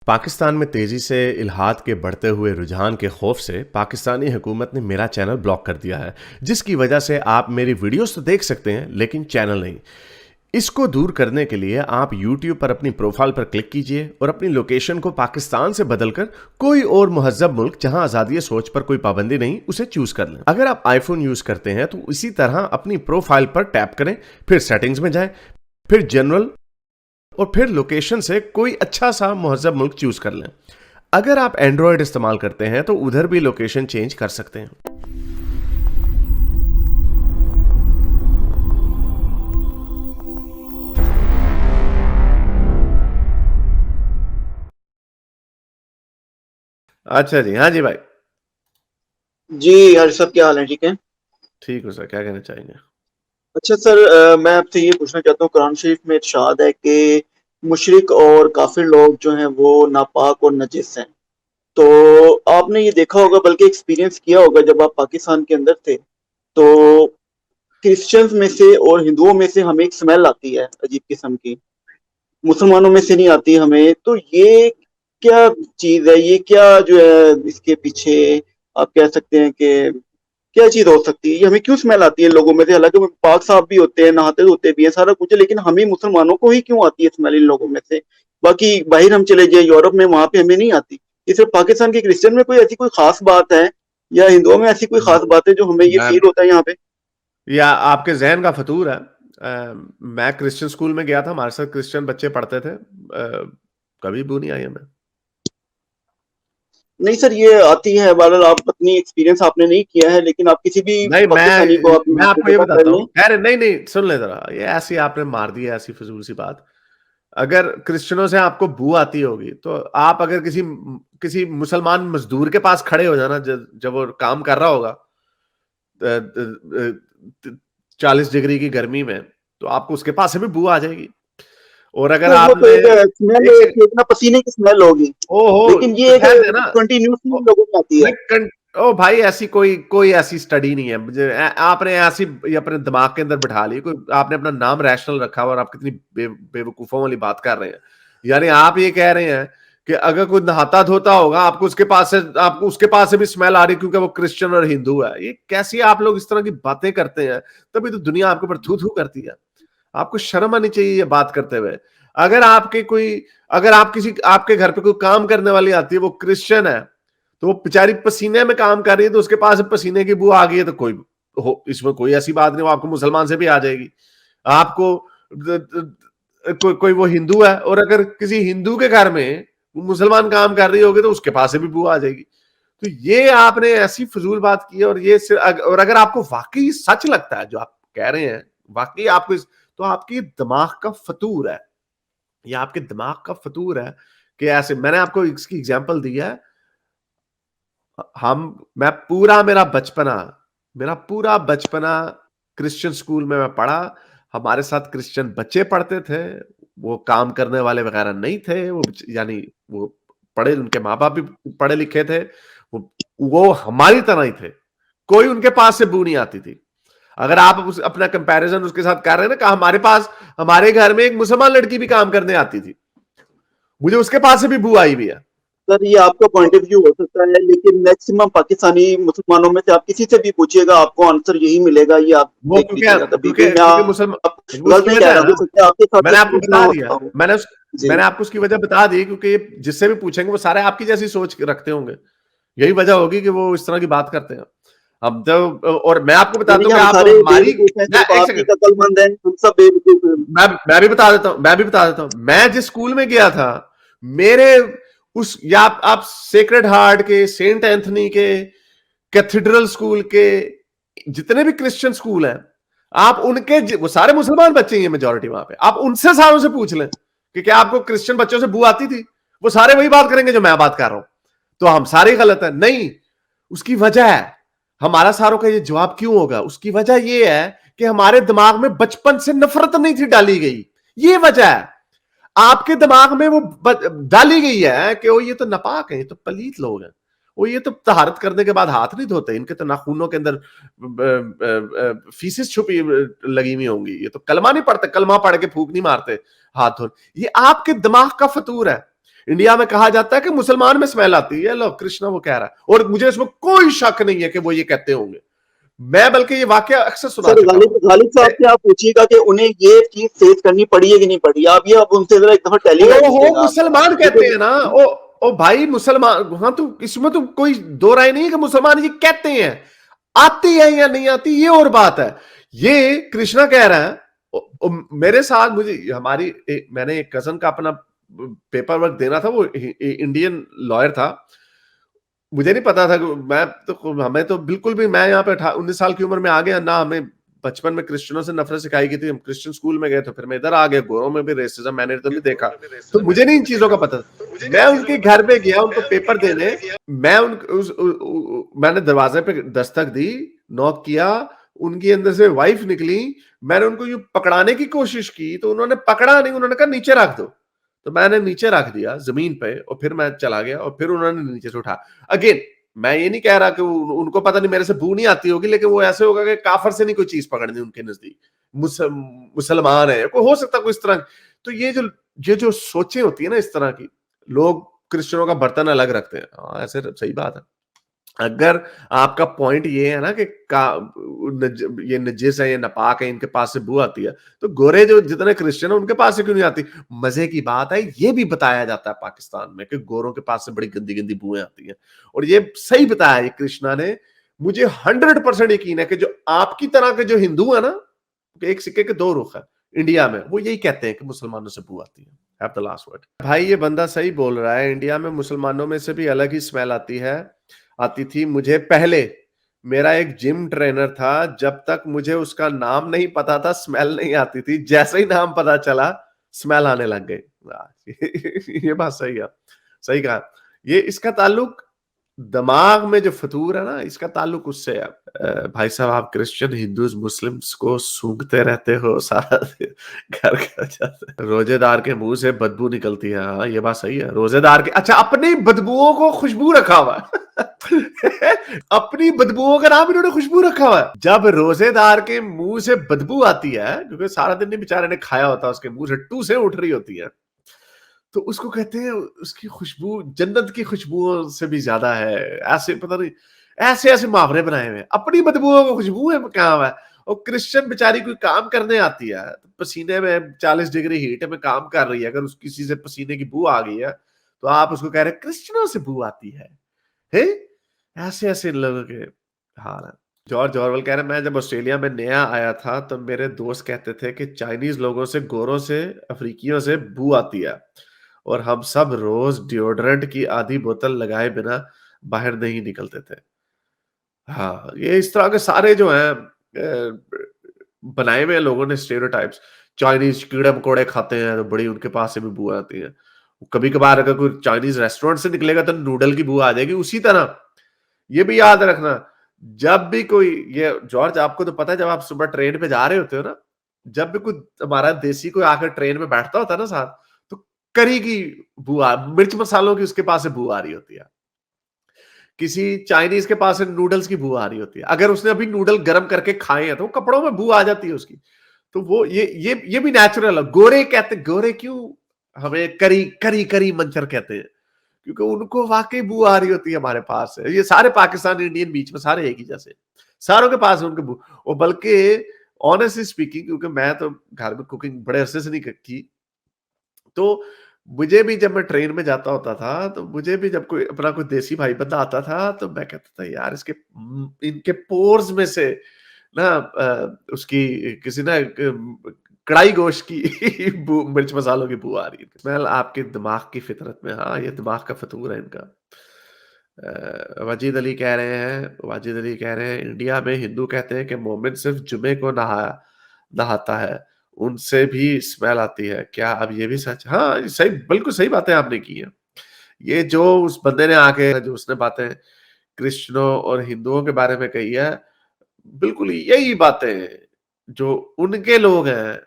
पाकिस्तान में तेजी से इल्हाद के बढ़ते हुए रुझान के खौफ से पाकिस्तानी हुकूमत ने मेरा चैनल ब्लॉक कर दिया है, जिसकी वजह से आप मेरी वीडियोस तो देख सकते हैं लेकिन चैनल नहीं। इसको दूर करने के लिए आप YouTube पर अपनी प्रोफाइल पर क्लिक कीजिए और अपनी लोकेशन को पाकिस्तान से बदलकर कोई और मुहज्जब मुल्क जहां आज़ादी सोच पर कोई पाबंदी नहीं उसे चूज कर लें। अगर आप आईफोन यूज करते हैं तो इसी तरह अपनी प्रोफाइल पर टैप करें, फिर सेटिंग्स में जाएं, फिर जनरल और फिर लोकेशन से कोई अच्छा सा मुहज्जब मुल्क चूज कर लें। अगर आप एंड्रॉयड इस्तेमाल करते हैं तो उधर भी लोकेशन चेंज कर सकते हैं। अच्छा जी, हाँ जी भाई। जी, हर्ष साहब क्या हाल है? ठीक है। ठीक हो सर, क्या कहना चाहेंगे? अच्छा सर, मैं आपसे ये पूछना चाहता हूँ, कुरान शरीफ में इरशाद है कि मुशरिक और काफिर लोग जो हैं वो नापाक और नजिस हैं। तो आपने ये देखा होगा, बल्कि एक्सपीरियंस किया होगा जब आप पाकिस्तान के अंदर थे, तो क्रिश्चियंस में से और हिंदुओं में से हमें एक स्मेल आती है अजीब किस्म की, मुसलमानों में से नहीं आती हमें। तो ये क्या चीज है? ये क्या जो है इसके पीछे आप कह सकते हैं कि क्या चीज हो सकती है? ये हमें क्यों स्मेल आती है लोगों में से? हालांकि वो पाक साफ भी होते हैं, नहाते धोते भी हैं, सारा कुछ है, लेकिन हमें मुसलमानों को ही क्यों आती है स्मेल इन लोगों में से? बाकी बाहर हम चले जाए यूरोप में, वहां पे हमें नहीं आती। ये सिर्फ पाकिस्तान के क्रिश्चियन में कोई ऐसी कोई खास बात है, या हिंदुओं में ऐसी कोई खास बात है जो हमें ये मैं फील होता है यहाँ पे? या आपके जहन का फतूर है। मैं क्रिश्चियन स्कूल में गया था, हमारे साथ क्रिश्चियन बच्चे पढ़ते थे। कभी बू नहीं आई हमें। नहीं सर, ये आती है। बहरहाल आप अपनी एक्सपीरियंस आपने नहीं किया है, लेकिन आप किसी भी नहीं, पाकिस्तानी को आप मैं आपको ये पता कर बताता हूँ। लें। अरे नहीं नहीं, सुन ले जरा, ये ऐसी आपने मार दी है, ऐसी फजूल सी बात। अगर क्रिश्चियनों से आपको बू आती होगी तो आप अगर किसी किसी मुसलमान मजदूर के पास खड़े हो जाना, जब वो काम कर रहा होगा 40 डिग्री की गर्मी में, तो आपको उसके पास से भी बू आ जाएगी। और अगर तो वो तो आपने एक स्मेल, एक एक ना पसीने की स्मेल होगी, ओहो, लेकिन तो ये एक ठहर देना। कंटिन्यूसली ओ, लोगों में आती है। नहीं ओ भाई, ऐसी कोई कोई ऐसी स्टडी नहीं है। आपने ऐसी ये अपने दिमाग के अंदर बिठा ली, कोई आपने अपना नाम रैशनल रखा और आप कितनी बेवकूफों वाली बात कर रहे हैं। यानी आप ये कह रहे हैं कि अगर कोई नहाता धोता होगा, आपको उसके पास से भी स्मेल आ रही क्योंकि वो क्रिश्चियन और हिंदू है। ये कैसी आप लोग इस तरह की बातें करते हैं? तभी तो दुनिया आपके ऊपर थू थू करती है। आपको शर्म आनी चाहिए ये बात करते हुए। अगर आपके कोई अगर आप किसी आपके घर पे कोई काम करने वाली आती है, वो क्रिश्चियन है, तो वो बेचारी पसीने में काम कर रही है, तो उसके पास पसीने की बू आ गई है, तो इसमें कोई ऐसी बात नहीं, वो आपको मुसलमान से भी आ जाएगी। आपको कोई वो हिंदू है और अगर किसी हिंदू के घर में मुसलमान काम कर रही होगी तो उसके पास से भी बू आ जाएगी। तो ये आपने ऐसी फजूल बात की है। और अगर आपको वाकई सच लगता है जो आप कह रहे हैं, वाकई आपको तो आपकी दिमाग का फतूर है। या आपके दिमाग का फतूर है कि ऐसे मैंने आपको इसकी एग्जांपल दी है। हम मैं पूरा मेरा पूरा बचपना क्रिश्चियन स्कूल में मैं पढ़ा। हमारे साथ क्रिश्चियन बच्चे पढ़ते थे। वो काम करने वाले वगैरह नहीं थे। यानी वो उनके माँ बाप भी पढ़े लिखे थे। वो हमारी तरह ही थे। कोई उनके पास से बू नहीं आती थी। अगर आप अपना कंपैरिजन उसके साथ कर रहे हैं ना, कि हमारे घर में एक मुसलमान लड़की भी काम करने आती थी, मुझे उसके पास से भी बू आई भी है। सर, ये आपका पॉइंट ऑफ व्यू हो सकता है, लेकिन मैक्सिमम पाकिस्तानी मुसलमानों में से आप किसी से भी पूछिएगा, आपको आंसर यही मिलेगा। ये आप वो देख लीजिएगा कभी भी। मैं क्योंकि मुसलमान, आप वो गलत उसकी नहीं कह वजह है रहा, ना। हो सकता है आपके साथ मैंने ऐसा आपको कुछ ना बता दिया। होता हो। जी। मैंने आपको उसकी वजह बता दी, क्योंकि जिससे भी पूछेंगे वो सारे आपकी जैसी सोच रखते होंगे। यही वजह होगी कि वो इस तरह की बात करते हैं। अब जब और मैं आपको यानी बताता कि हूँ कि हम आप सारे हमारी बेवकूफ हैं, मैं सिर्फ एक आप ही सेकंड, अक्लमंद हैं, हम सब बेवकूफ हैं। मैं भी बता देता हूँ। मैं जिस स्कूल में गया था, मेरे उस या आप सेक्रेड हार्ट के, सेंट एंथनी के, कैथेड्रल स्कूल के, जितने भी क्रिश्चियन स्कूल हैं, आप उनके वो सारे मुसलमान बच्चे ही हैं मेजोरिटी वहां पे। आप उनसे सारों से पूछ लें कि क्या आपको क्रिश्चियन बच्चों से बू आती थी, वो सारे वही बात करेंगे जो मैं बात कर रहा हूं। तो हम सारे गलत हैं? नहीं। उसकी वजह है, हमारा सारों का ये जवाब क्यों होगा, उसकी वजह ये है कि हमारे दिमाग में बचपन से नफरत नहीं थी डाली गई। ये वजह है। आपके दिमाग में वो डाली गई है कि वो ये तो नापाक है, ये तो पलीत लोग हैं, वो ये तो तहारत करने के बाद हाथ नहीं धोते, इनके तो नाखूनों के अंदर फीसिस छुपी लगी हुई होंगी, ये तो कलमा नहीं पढ़ते, कलमा पढ़ के फूक नहीं मारते हाथ धो। ये आपके दिमाग का फतूर है। इंडिया में कहा जाता है कि मुसलमान में स्मेल आती है, लो कृष्णा वो कह रहा है, और मुझे इसमें कोई शक नहीं है कि वो ये कहते होंगे। मैं बल्कि ये वाकया अक्सर सुना सर चुका हूं। गालिब साहब से आप पूछिएगा कि उन्हें ये चीज फेस करनी पड़ी है कि नहीं पड़ी, आप ये आप उनसे जरा एक दफा टैली कर ओ लीजिएगा आप। मुसलमान कहते हैं ना, ओ भाई मुसलमान, हाँ तो इसमें तो कोई दो राय नहीं है कि मुसलमान ये कहते हैं, आती है या नहीं आती ये और बात है। ये कृष्णा कह रहा है, मेरे साथ मुझे मैंने एक कजन का अपना पेपर वर्क देना था, वो इंडियन लॉयर था, मुझे नहीं पता था कि हमें तो बिल्कुल भी, मैं यहाँ पे 19 साल की उम्र में आ गया ना, हमें बचपन में क्रिश्चियनों से नफरत सिखाई गई थी, हम क्रिश्चियन स्कूल में गए तो फिर मैं इधर आ गया, गोरों में भी रेसिज्म मैंने तो नहीं देखा, तो मुझे नहीं इन चीजों का पता था। मैं उनके घर पे गया उनको पेपर देने, मैंने दरवाजे पे दस्तक दी, नॉक किया, उनकी अंदर से वाइफ निकली, मैंने उनको यूं पकड़ाने की कोशिश की तो उन्होंने पकड़ा नहीं, उन्होंने कहा नीचे रख दो, तो मैंने नीचे रख दिया जमीन पे और फिर मैं चला गया और फिर उन्होंने नीचे से उठा। अगेन मैं ये नहीं कह रहा कि उनको पता नहीं मेरे से बू नहीं आती होगी, लेकिन वो ऐसे होगा कि काफर से नहीं कोई चीज पकड़नी उनके नजदीक, मुसलमान है, कोई हो सकता कोई इस तरह। तो ये जो सोचें होती है ना इस तरह की, लोग क्रिश्चियनों का बर्तन अलग रखते हैं, हाँ ऐसे सही बात है। अगर आपका पॉइंट ये है ना कि ये नजिस है, ये नापाक है, इनके पास से बू आती है, तो गोरे जो जितने क्रिश्चियन है उनके पास से क्यों नहीं आती? मजे की बात है, ये भी बताया जाता है पाकिस्तान में कि गोरों के पास से बड़ी गंदी गंदी बुएं आती हैं, और ये सही बताया ये कृष्णा ने। मुझे 100% यकीन है कि जो आपकी तरह के जो हिंदू है ना, एक सिक्के के दो रुख है इंडिया में, वो यही कहते हैं कि मुसलमानों से बू आती है। Have the last word. भाई ये बंदा सही बोल रहा है, इंडिया में मुसलमानों में से भी अलग ही स्मेल आती थी। मुझे पहले मेरा एक जिम ट्रेनर था, जब तक मुझे उसका नाम नहीं पता था स्मेल नहीं आती थी, जैसे ही नाम पता चला स्मेल आने लग गई। ये बात सही है, सही कहा। ये इसका ताल्लुक दिमाग में जो फतूर है ना, इसका ताल्लुक उससे है। भाई साहब आप क्रिश्चियन हिंदूज मुस्लिम्स को सूंघते रहते हो सारा दिन, घर घर जाते, रोजेदार के मुंह से बदबू निकलती है, हाँ ये बात सही है। रोजेदार के, अच्छा अपनी बदबुओं को खुशबू रखा हुआ है। अपनी बदबुओं का नाम इन्होंने खुशबू रखा हुआ है। जब रोजेदार के मुंह से बदबू आती है, क्योंकि सारा दिन बेचारे ने खाया होता है, उसके मुंह से टू से उठ रही होती है, तो उसको कहते हैं उसकी खुशबू जन्नत की खुशबुओं से भी ज्यादा है। ऐसे पता नहीं, ऐसे ऐसे मुहावरे बनाए हुए, अपनी बदबुओं को खुशबू है कहाँ है। और क्रिश्चियन बेचारी कोई काम करने आती है, पसीने में 40 डिग्री हीट में काम कर रही है, अगर उस किसी से पसीने की बू आ गई है तो आप उसको कह रहे हैं क्रिश्चियनों से बू आती है? ऐसे ऐसे लोगों के हाल है। जॉर्ज ऑरवेल कह रहे हैं, मैं जब ऑस्ट्रेलिया में नया आया था तो मेरे दोस्त कहते थे कि चाइनीज लोगों से, गोरों से, अफ्रीकियों से बू आती है और हम सब रोज डिओड्रेंट की आधी बोतल लगाए बिना बाहर नहीं निकलते थे। हाँ ये इस तरह के सारे जो हैं बनाए हुए लोगों ने स्टेरियोटाइप्स। चाइनीज कीड़े मकोड़े खाते हैं तो बड़ी उनके पास से भी बू आती है। कभी कभार अगर कोई चाइनीज रेस्टोरेंट से निकलेगा तो नूडल की बू आ जाएगी। उसी तरह ये भी याद रखना, जब भी कोई, ये जॉर्ज आपको तो पता है, जब आप सुबह ट्रेन पे जा रहे होते हो ना, जब भी कोई हमारा देसी कोई आकर ट्रेन में बैठता होता है ना साथ, तो करी की मिर्च मसालों की उसके पास से बू आ रही होती है। किसी चाइनीज के पास से नूडल्स की बू आ रही होती है। अगर उसने अभी नूडल गर्म करके खाए हैं तो कपड़ों में बू आ जाती है उसकी। तो वो ये भी नेचुरल है। गोरे कहते, गोरे क्यों हमें करी करी करी मंचर कहते हैं, क्योंकि उनको वाकई बू आ रही होती है हमारे पास से। ये सारे पाकिस्तान इंडियन बीच में सारे एक ही जैसे, सारों के पास उनके बू। और बल्कि ऑनेस्टली स्पीकिंग, क्योंकि मैं तो घर में कुकिंग बड़े अरसे से नहीं की, तो मुझे भी जब मैं ट्रेन में जाता होता था, तो मुझे भी जब कोई अपना कोई देसी भाई बंदा आता था तो मैं कहता था यार इसके इनके पोर्स में से ना उसकी किसी ना कढ़ाई गोश्त की मिर्च मसालों की बू आ रही है। स्मेल आपके दिमाग की फितरत में, हाँ ये दिमाग का फतूर है इनका। वाजिद अली कह रहे हैं इंडिया में हिंदू कहते हैं कि मोमिन सिर्फ जुमे को नहाता है, उनसे भी स्मेल आती है, क्या अब ये भी सच? हाँ सही, बिल्कुल सही बातें आपने की है। ये जो उस बंदे ने आके जो उसने बातें क्रिश्चियनों और हिंदुओं के बारे में कही है, बिल्कुल यही बातें जो उनके लोग हैं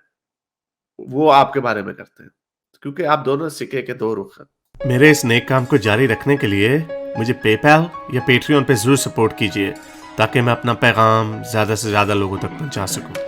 वो आपके बारे में करते हैं, क्योंकि आप दोनों सिक्के के दो रुख हैं। मेरे इस नेक काम को जारी रखने के लिए मुझे पेपैल या पेट्रियन पे जरूर सपोर्ट कीजिए, ताकि मैं अपना पैगाम ज्यादा से ज्यादा लोगों तक पहुंचा सकूं।